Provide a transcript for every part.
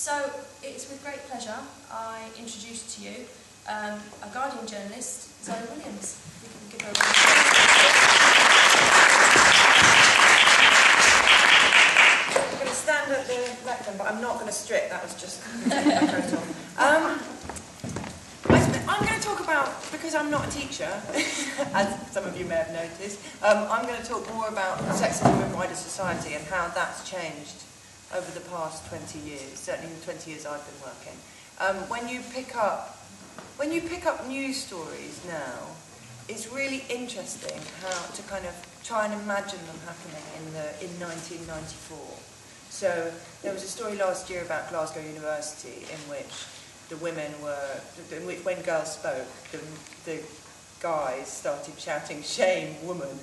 So it's with great pleasure I introduce to you a Guardian journalist, Zoe WIlliams. We can give her a I'm going to stand at the lectern, but I'm not going to strip. That was just a photo. I'm going to talk about, because I'm not a teacher, as some of you may have noticed, I'm going to talk more about sexism in wider society and how that's changed over the past 20 years, certainly in the 20 years I've been working. When you pick up news stories now, it's really interesting how to kind of try and imagine them happening in 1994. So there was a story last year about Glasgow University in which the women were, when girls spoke, the guys started shouting "shame, woman,"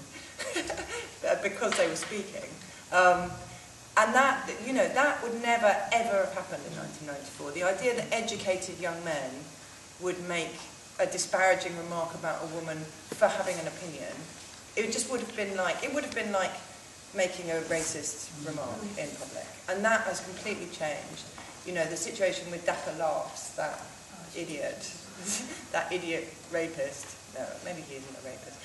because they were speaking. And that, you know, that would never, ever have happened in 1994. The idea that educated young men would make a disparaging remark about a woman for having an opinion, it just would have been like, making a racist remark in public. And that has completely changed. You know, the situation with Dapper Laughs, that idiot rapist. No, maybe he isn't a rapist.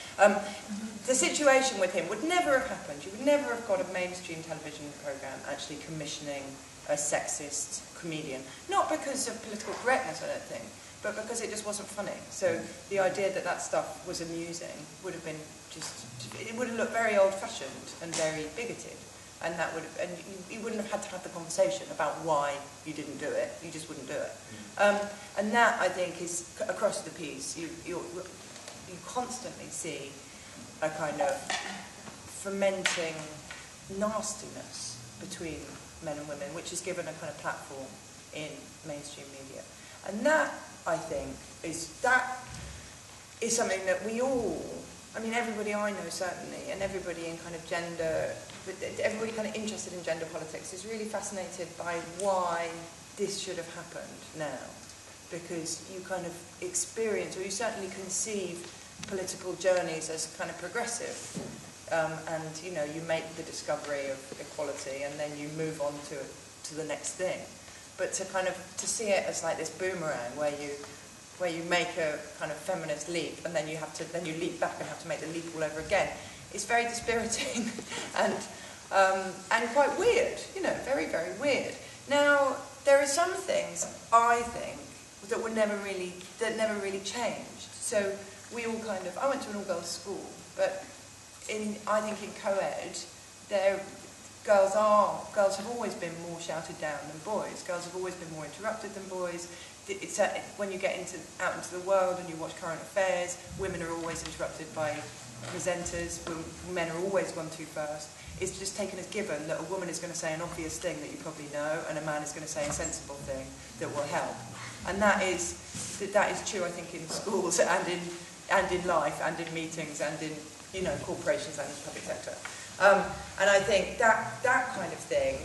The situation with him would never have happened. You would never have got a mainstream television programme actually commissioning a sexist comedian. Not because of political correctness, I don't think, but because it just wasn't funny. So the idea that that stuff was amusing would have been it would have looked very old-fashioned and very bigoted. And that would have, and you wouldn't have had to have the conversation about why you didn't do it. You just wouldn't do it. And that, I think, is across the piece. You constantly see a kind of fermenting nastiness between men and women, which is given a kind of platform in mainstream media. And that, I think, is something that we all, I mean, everybody I know certainly, and everybody in kind of gender, everybody kind of interested in gender politics is really fascinated by why this should have happened now. Because you kind of experience, or you certainly conceive political journeys as kind of progressive. And, you know, you make the discovery of equality and then you move on to the next thing. But to see it as like this boomerang where you make a kind of feminist leap and then you leap back and have to make the leap all over again. It's very dispiriting and quite weird, you know, very, very weird. Now, there are some things, I think, that never really changed. So we all kind of, I went to an all-girls school, but I think in co-ed, girls have always been more shouted down than boys. Girls have always been more interrupted than boys. It's when you get out into the world and you watch current affairs, women are always interrupted by presenters, men are always gone too first. It's just taken as given that a woman is going to say an obvious thing that you probably know, and a man is going to say a sensible thing that will help. And that is true, I think, in schools and in life and in meetings and in, you know, corporations and in the public sector. And I think that kind of thing,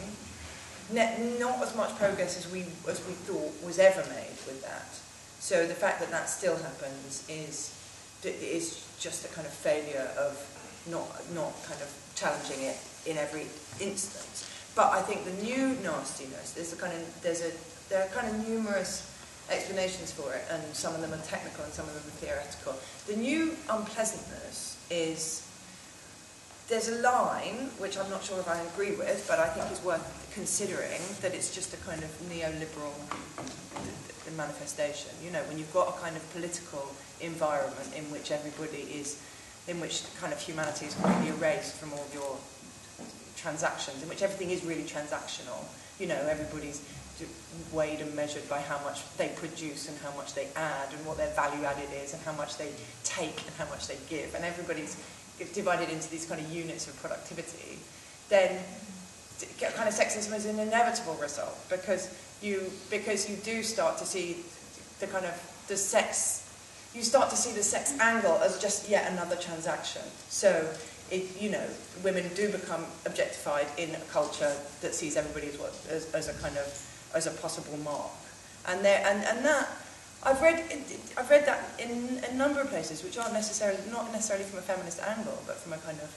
not as much progress as we thought was ever made with that. So the fact that still happens is just a kind of failure of not kind of challenging it in every instance. But I think the new nastiness, there are kind of numerous explanations for it, and some of them are technical and some of them are theoretical. The new unpleasantness is, there's a line, which I'm not sure if I agree with, but I think is worth considering, that it's just a kind of neoliberal manifestation. You know, when you've got a kind of political environment in which kind of humanity is completely erased from all your transactions, in which everything is really transactional. You know, everybody's weighed and measured by how much they produce and how much they add and what their value added is and how much they take and how much they give, and everybody's divided into these kind of units of productivity, then kind of sexism is an inevitable result, because you do start to see the sex angle as just yet another transaction. So you know, women do become objectified in a culture that sees everybody as a possible mark, and that I've read that in a number of places, which aren't not necessarily from a feminist angle, but from a kind of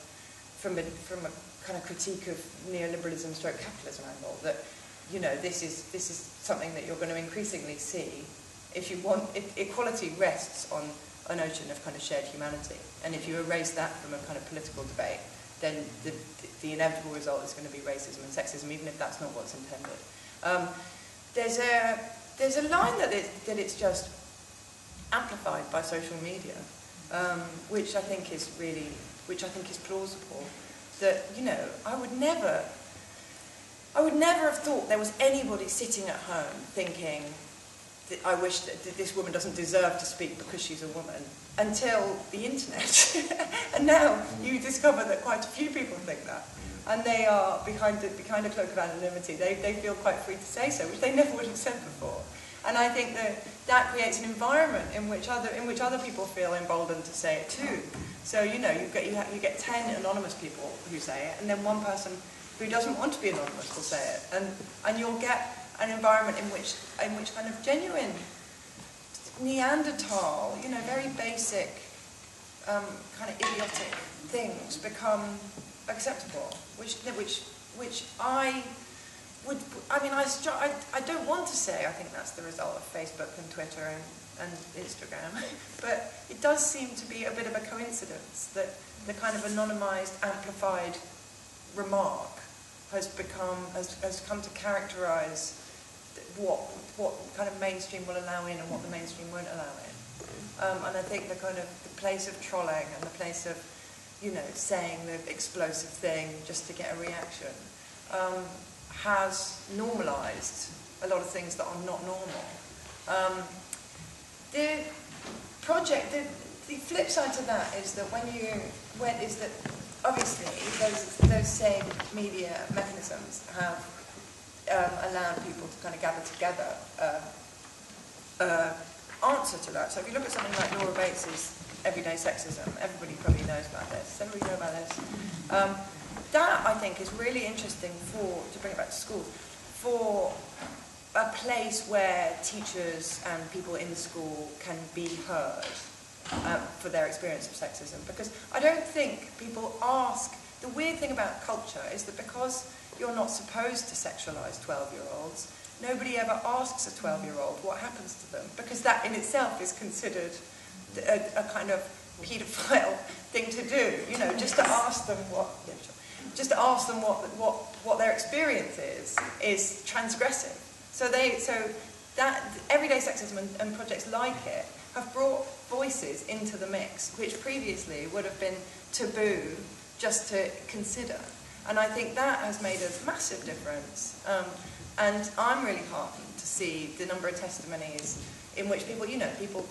critique of neoliberalism / capitalism angle, that you know, this is something that you're going to increasingly see. If equality rests on a notion of kind of shared humanity, and if you erase that from a kind of political debate, then the inevitable result is going to be racism and sexism, even if that's not what's intended. There's a line that it's just amplified by social media, which I think is plausible. That, you know, I would never have thought there was anybody sitting at home thinking that I wish that this woman doesn't deserve to speak because she's a woman, until the internet. And now you discover that quite a few people think that. And they are behind a cloak of anonymity. They feel quite free to say so, which they never would have said before. And I think that creates an environment in which other people feel emboldened to say it too. So, you know, you get 10 anonymous people who say it, and then one person who doesn't want to be anonymous will say it, and you'll get an environment in which kind of genuine Neanderthal, you know, very basic kind of idiotic things become acceptable, which I don't want to say I think that's the result of Facebook and Twitter and Instagram, but it does seem to be a bit of a coincidence that the kind of anonymized, amplified remark has come to characterize what kind of mainstream will allow in and what the mainstream won't allow in. And I think the kind of the place of trolling and the place of, you know, saying the explosive thing just to get a reaction has normalised a lot of things that are not normal. The flip side to that is that obviously those same media mechanisms have allowed people to kind of gather together answer to that. So if you look at something like Laura Bates's Everyday Sexism, everybody probably knows about this. Does everybody know about this? That, I think, is really interesting to bring it back to schools, for a place where teachers and people in the school can be heard for their experience of sexism. Because I don't think people ask, the weird thing about culture is that because you're not supposed to sexualise 12-year-olds, nobody ever asks a 12-year-old what happens to them, because that in itself is considered a kind of paedophile thing to do, you know, just to ask them what their experience is transgressive. So that everyday sexism and projects like it have brought voices into the mix, which previously would have been taboo just to consider. And I think that has made a massive difference. And I'm really heartened to see the number of testimonies in which people, you know, people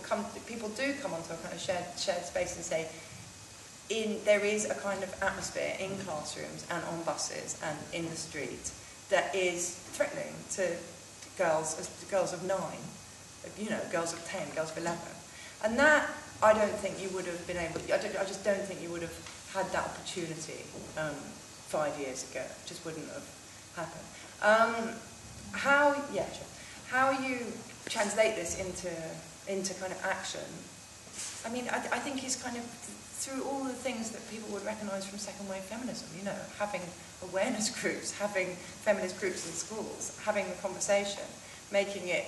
do come onto a kind of shared space and say, there is a kind of atmosphere in classrooms and on buses and in the street that is threatening to girls of 9, you know, girls of 10, girls of 11. And that, I don't think you would have been able to, I just don't think you would have had that opportunity 5 years ago. It just wouldn't have happened. How you translate this into kind of action, I mean, I think is kind of through all the things that people would recognise from second wave feminism, you know, having awareness groups, having feminist groups in schools, having the conversation, making it,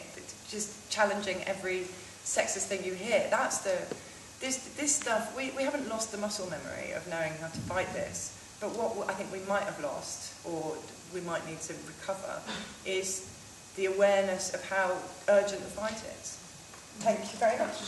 just challenging every sexist thing you hear. That's this stuff, we haven't lost the muscle memory of knowing how to fight this, but what I think we might have lost, or we might need to recover, is the awareness of how urgent the fight is. Thank you very much.